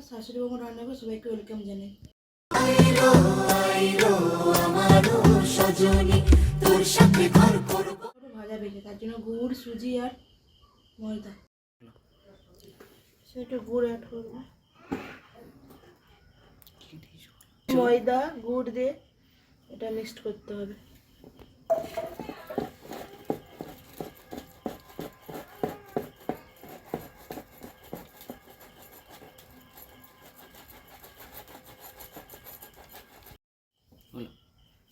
শাশুড়ি বৌমা রান্না করে সবাইকে ওয়েলকাম জানাই। ভাজা বেজে তার জন্য গুড়, সুজি আর ময়দা, সেটা গুড় অ্যাড করবো। ময়দা গুড় দিয়ে এটা মিক্সড করতে হবে।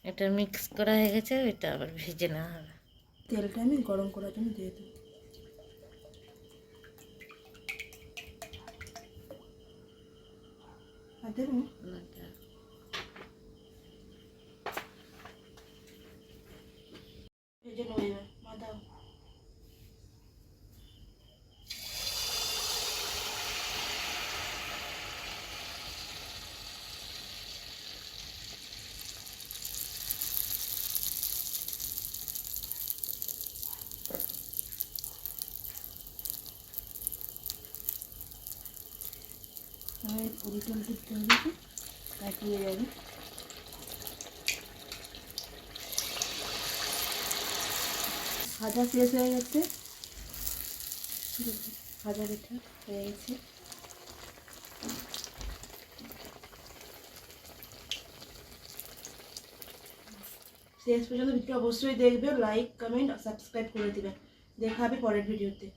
এটা মিক্স করা হয়ে গেছে, এটা আবার ভেজে নেওয়া হবে। তেলটা আমি গরম করার জন্য দিয়ে দেবো। আর দেবো ভেজে নেবো এবার মাদাও। উল্টো উল্টো হবে, কাটিয়ে যাবে। ভাজা শেষ হয়ে গেছে, ভাজা পিঠা হয়ে গেছে। শেষ পর্যন্ত ভিডিও অবশ্যই দেখবে, লাইক কমেন্ট আর সাবস্ক্রাইব করে দিবেন। দেখা হবে পরের ভিডিওতে।